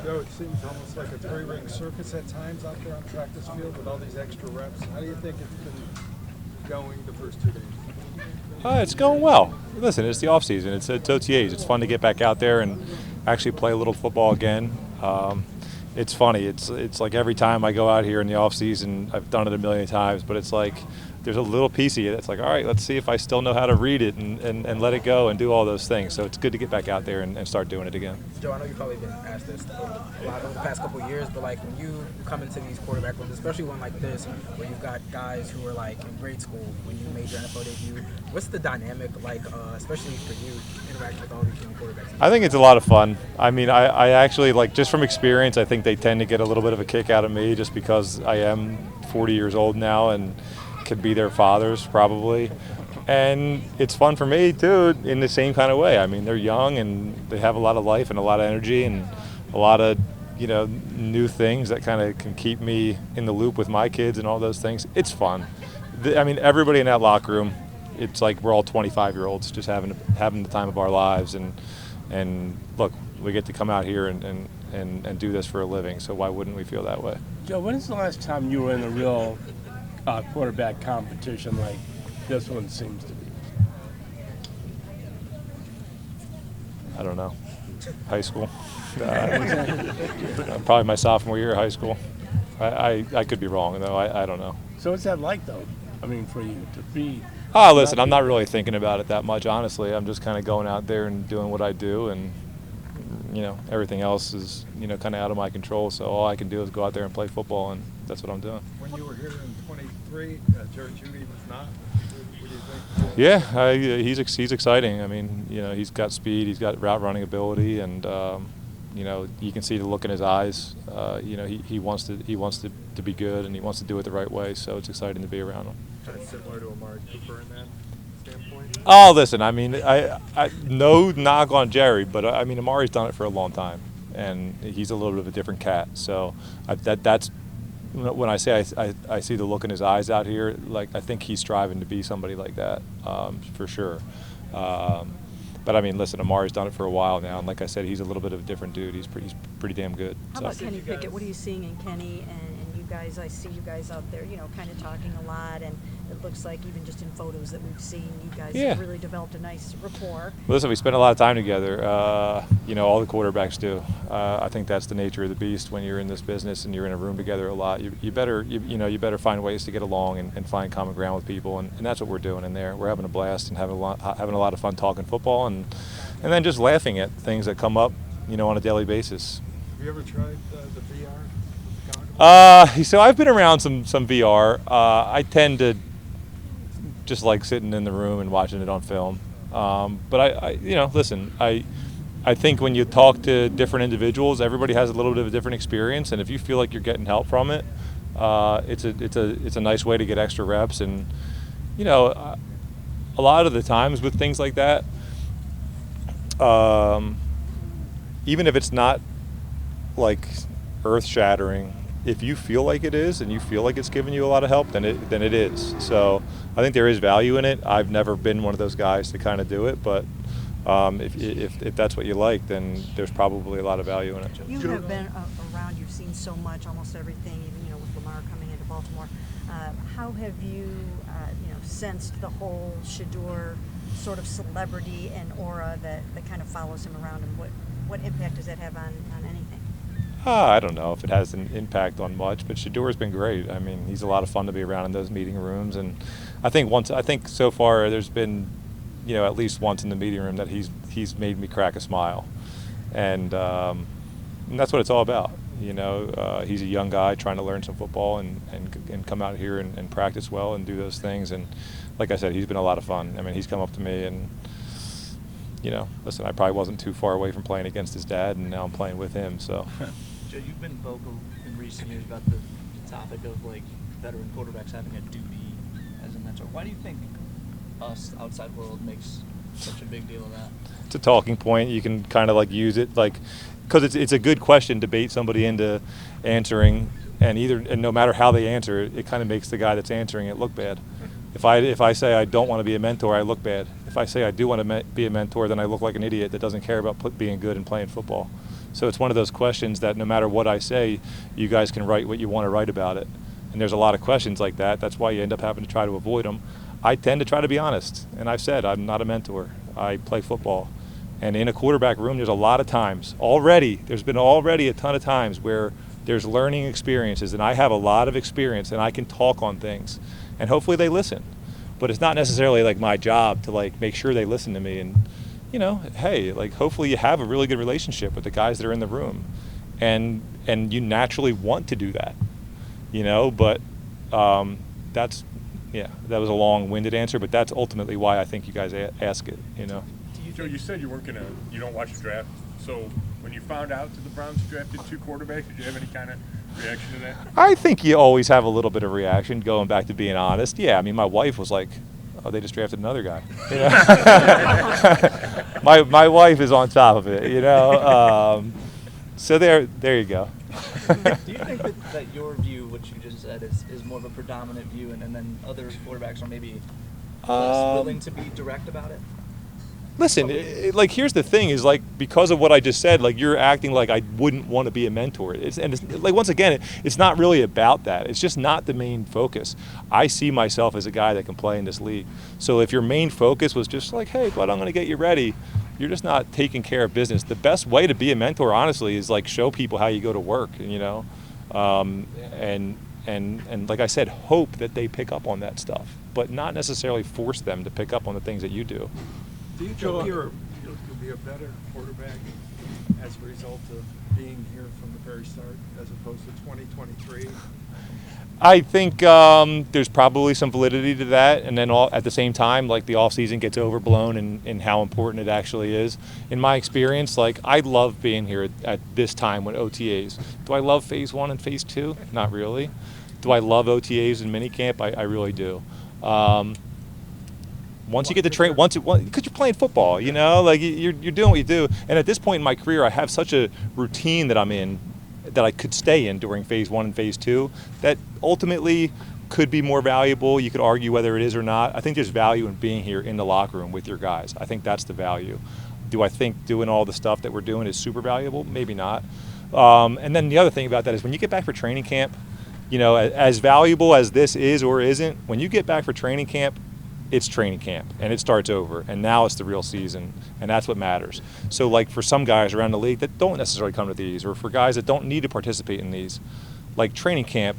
Joe, it seems almost like a three-ring circus at times out there on practice field with all these extra reps. How do you think it's been going the first 2 days? It's going well. Listen, it's the off season. It's OTAs. It's fun to get back out there and actually play a little football again. It's funny. It's like every time I go out here in the off season, I've done it a million times, but it's like there's a little piece of you that's like, all right, let's see if I still know how to read it and let it go and do all those things. So it's good to get back out there and start doing it again. Joe, I know you've probably been asked this a lot over the past couple of years, but like when you come into these quarterback rooms, especially one like this, where you've got guys who are like in grade school when you made your NFL debut, what's the dynamic like, especially for you, interacting with all these young quarterbacks? I think it's a lot of fun. I mean, I actually, like, just from experience, I think they tend to get a little bit of a kick out of me just because I am 40 years old now and could be their fathers probably. And it's fun for me, too, in the same kind of way. I mean, they're young and they have a lot of life and a lot of energy and a lot of, new things that kind of can keep me in the loop with my kids and all those things. It's fun. I mean, everybody in that locker room, it's like we're all 25-year-olds just having the time of our lives. And look, we get to come out here and do this for a living, so why wouldn't we feel that way? Joe, when is the last time you were in a real quarterback competition like this one seems to be? I don't know. High school. Probably my sophomore year of high school. I could be wrong, though. I don't know. So what's that like, though? I mean, for you to be... Oh, listen, I'm not really thinking about it that much, honestly. I'm just kind of going out there and doing what I do, and, everything else is, kind of out of my control. So all I can do is go out there and play football, and that's what I'm doing. When you were here in 23, Jeudy was not. What do you think? Yeah, he's exciting. I mean, he's got speed, he's got route running ability, and you can see the look in his eyes. He wants to be good, and he wants to do it the right way. So it's exciting to be around him. Kind of similar to Amari Cooper in that standpoint. Oh, listen, I mean, I no knock on Jerry, but I mean, Amari's done it for a long time, and he's a little bit of a different cat. So that's when I say I see the look in his eyes out here. Like, I think he's striving to be somebody like that, for sure. But I mean, listen, Amari's done it for a while now, and like I said, he's a little bit of a different dude. He's pretty damn good. How about Kenny Pickett? What are you seeing in Kenny and you guys? I see you guys out there, kind of talking a lot, and it looks like even just in photos that we've seen, you guys have really developed a nice rapport. Listen, we spend a lot of time together. All the quarterbacks do. I think that's the nature of the beast when you're in this business and you're in a room together a lot. You better find ways to get along and find common ground with people, and that's what we're doing in there. We're having a blast and having a lot of fun talking football and then just laughing at things that come up, on a daily basis. Have you ever tried the VR? So I've been around some VR. I tend to just like sitting in the room and watching it on film. But I listen, I think when you talk to different individuals, everybody has a little bit of a different experience, and if you feel like you're getting help from it, it's a nice way to get extra reps. And a lot of the times with things like that, even if it's not like earth-shattering, if you feel like it is and you feel like it's giving you a lot of help, then it is. So I think there is value in it. I've never been one of those guys to kind of do it, but if that's what you like, then there's probably a lot of value in it. You have been around. You've seen so much, almost everything. Even with Lamar coming into Baltimore, how have you sensed the whole Shedeur sort of celebrity and aura that kind of follows him around, and what impact does that have on anything? I don't know if it has an impact on much, but Shedeur's been great. I mean, he's a lot of fun to be around in those meeting rooms, and I think so far there's been, at least once in the meeting room that he's made me crack a smile, and that's what it's all about. He's a young guy trying to learn some football and come out here and practice well and do those things, and like I said, he's been a lot of fun. I mean, he's come up to me and. Listen, I probably wasn't too far away from playing against his dad, and now I'm playing with him. So, Joe, you've been vocal in recent years about the topic of veteran quarterbacks having a duty as a mentor. Why do you think us outside world makes such a big deal of that? It's a talking point. You can kind of use it because it's a good question to bait somebody into answering, and no matter how they answer it, it kind of makes the guy that's answering it look bad. If I say I don't want to be a mentor, I look bad. If I say I do want to be a mentor, then I look like an idiot that doesn't care about being good and playing football. So it's one of those questions that no matter what I say, you guys can write what you want to write about it. And there's a lot of questions like that. That's why you end up having to try to avoid them. I tend to try to be honest. And I've said I'm not a mentor. I play football. And in a quarterback room, there's a lot of times there's been already a ton of times where there's learning experiences. And I have a lot of experience and I can talk on things. And hopefully they listen. But it's not necessarily like my job to like make sure they listen to me. And, you know, hey, like hopefully you have a really good relationship with the guys that are in the room. And you naturally want to do that, you know, but that was a long-winded answer, but that's ultimately why I think you guys ask it, you know. Joe, you said you don't watch the draft. So when you found out that the Browns drafted 2 quarterbacks, did you have any kind of reaction to that? I think you always have a little bit of reaction, going back to being honest. Yeah, I mean, my wife was like, oh, they just drafted another guy. You know? my wife is on top of it, you know. So there you go. Do you think that your view, what you just said, is more of a predominant view, and then other quarterbacks are maybe less willing to be direct about it? Listen, like here's the thing: is like because of what I just said, like you're acting like I wouldn't want to be a mentor. It's like once again, it's not really about that. It's just not the main focus. I see myself as a guy that can play in this league. So if your main focus was just like, hey, but I'm going to get you ready, you're just not taking care of business. The best way to be a mentor, honestly, is like show people how you go to work, you know, and like I said, hope that they pick up on that stuff, but not necessarily force them to pick up on the things that you do. Do you think you'll be a better quarterback as a result of being here from the very start as opposed to 2023? I think there's probably some validity to that, and then at the same time, like the offseason gets overblown in how important it actually is. In my experience, like I love being here at this time with OTAs. Do I love phase 1 and phase 2? Not really. Do I love OTAs and minicamp? I really do. Once you get to train, because you're playing football, you know, like you're doing what you do. And at this point in my career, I have such a routine that I'm in, that I could stay in during phase 1 and phase 2, that ultimately could be more valuable. You could argue whether it is or not. I think there's value in being here in the locker room with your guys. I think that's the value. Do I think doing all the stuff that we're doing is super valuable? Maybe not. And then the other thing about that is when you get back for training camp, you know, as valuable as this is or isn't, when you get back for training camp, it's training camp and it starts over, and now it's the real season, and that's what matters. So like for some guys around the league that don't necessarily come to these, or for guys that don't need to participate in these, like training camp,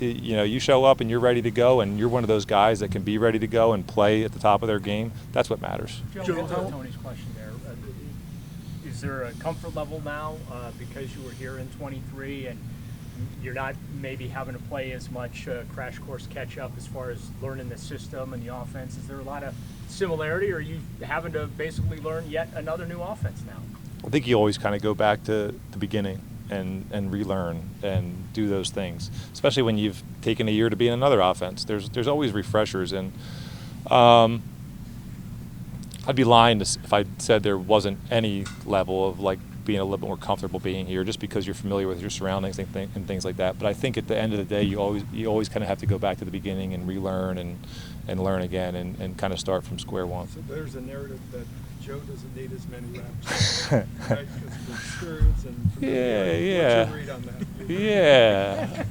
you know, you show up and you're ready to go, and you're one of those guys that can be ready to go and play at the top of their game. That's what matters. Joe, Tony's question there. Is there a comfort level now because you were here in 23 and you're not maybe having to play as much crash course catch up as far as learning the system and the offense? Is there a lot of similarity, or are you having to basically learn yet another new offense now? I think you always kind of go back to the beginning and relearn and do those things, especially when you've taken a year to be in another offense. There's always refreshers, and I'd be lying if I said there wasn't any level of like being a little bit more comfortable being here, just because you're familiar with your surroundings and things like that. But I think at the end of the day, you always kind of have to go back to the beginning and relearn and learn again and kind of start from square one. So there's a narrative that Joe doesn't need as many reps, right? Because of experience and familiarity. Yeah. What's your read on that? Yeah.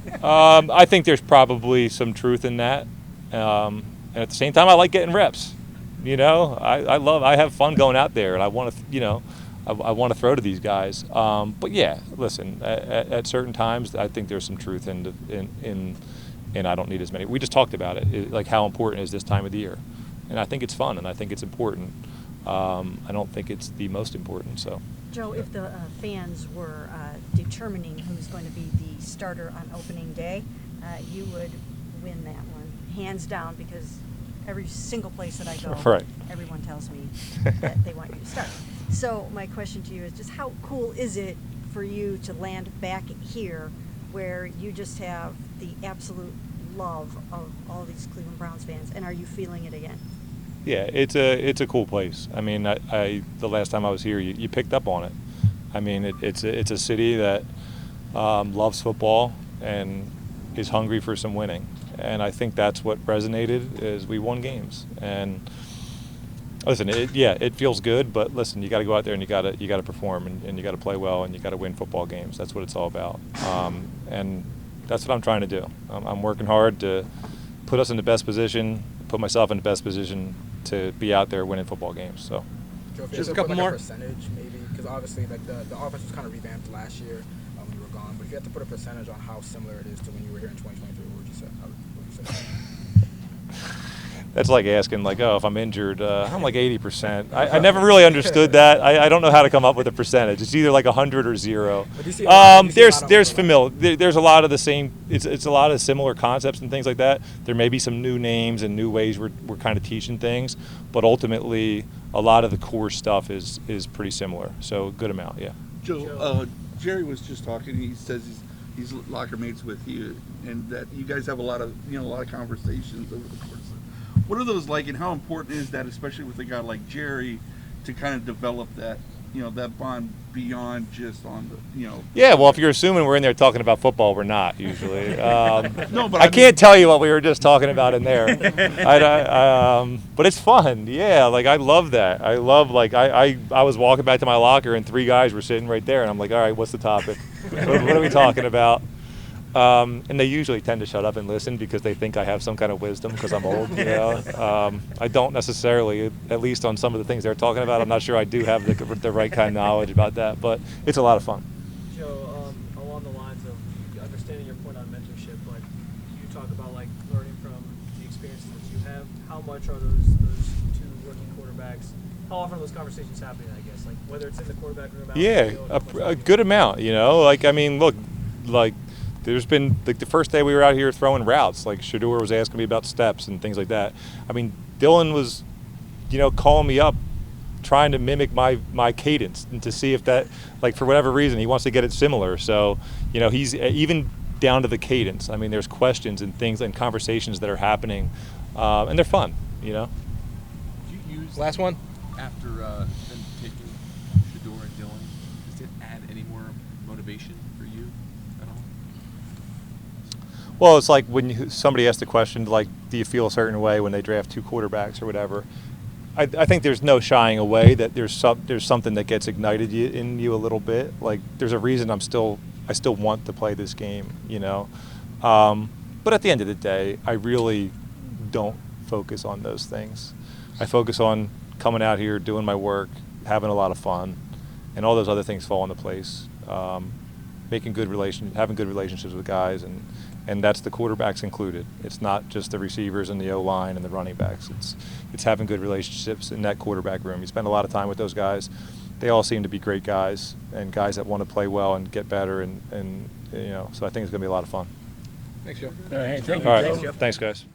I think there's probably some truth in that. And at the same time, I like getting reps. You know, I have fun going out there, and I want to, you know, I want to throw to these guys. But yeah, listen, at certain times, I think there's some truth in I don't need as many. We just talked about it, like how important is this time of the year. And I think it's fun, and I think it's important. I don't think it's the most important. So, Joe, if the fans were determining who's going to be the starter on opening day, you would win that one, hands down, because every single place that I go, right, everyone tells me that they want you to start. So my question to you is just how cool is it for you to land back here where you just have the absolute love of all these Cleveland Browns fans, and are you feeling it again? Yeah, it's a cool place. I mean, I the last time I was here, you picked up on it. I mean, it's a city that loves football and is hungry for some winning, and I think that's what resonated is we won games. And Listen, it feels good, but listen, you got to go out there and you got to perform and you got to play well and you got to win football games. That's what it's all about, and that's what I'm trying to do. I'm working hard to put us in the best position, put myself in the best position to be out there winning football games. So, Joe, if you Just had a to couple put, like, more. a percentage, maybe, because obviously, like the offense was kind of revamped last year when you were gone. But if you had to put a percentage on how similar it is to when you were here in 2023, what would you say? How would you say? that's like asking, like, oh, if I'm injured, I'm like 80%. I never really understood that. I don't know how to come up with a percentage. It's either like 100 or 0. But do you see a lot of There's overlap? familiar. There's a lot of the same. It's a lot of similar concepts and things like that. There may be some new names and new ways we're kind of teaching things, but ultimately a lot of the core stuff is pretty similar. So a good amount, yeah. Joe, Jerry was just talking. He says he's locker mates with you, and that you guys have a lot of conversations over the course. What are those like, and how important is that, especially with a guy like Jerry, to kind of develop that that bond beyond just on the Yeah, well, if you're assuming we're in there talking about football, we're not usually. No, but I can't tell you what we were just talking about in there. But it's fun. Yeah, like I love that. I love I was walking back to my locker and 3 guys were sitting right there, and I'm like, all right, what's the topic? What are we talking about? And they usually tend to shut up and listen because they think I have some kind of wisdom because I'm old. I don't necessarily, at least on some of the things they're talking about. I'm not sure I do have the right kind of knowledge about that, but it's a lot of fun. Joe, along the lines of understanding your point on mentorship, like you talk about like learning from the experiences that you have. How much are those 2 rookie quarterbacks? How often are those conversations happening? I guess, like whether it's in the quarterback room, out in the Yeah, field, a good amount. Like I mean, look, like. There's been like the first day we were out here throwing routes, like Shedeur was asking me about steps and things like that. I mean, Dylan was, calling me up, trying to mimic my cadence and to see if that, like for whatever reason, he wants to get it similar. So, he's even down to the cadence. I mean, there's questions and things and conversations that are happening, and they're fun. Did you use Last one. after them taking Shedeur and Dylan? Does it add any more motivation for you at all? Well, it's like when somebody asks the question, like, do you feel a certain way when they draft 2 quarterbacks or whatever? I think there's no shying away that there's something that gets ignited in you a little bit. Like, there's a reason I still want to play this game, But at the end of the day, I really don't focus on those things. I focus on coming out here, doing my work, having a lot of fun, and all those other things fall into place. Having good relationships with guys, and that's the quarterbacks included. It's not just the receivers and the O-line and the running backs. It's having good relationships in that quarterback room. You spend a lot of time with those guys. They all seem to be great guys and guys that want to play well and get better, and so I think it's going to be a lot of fun. Thanks, Joe. Hey, thank you, All right, Joe. thanks, guys.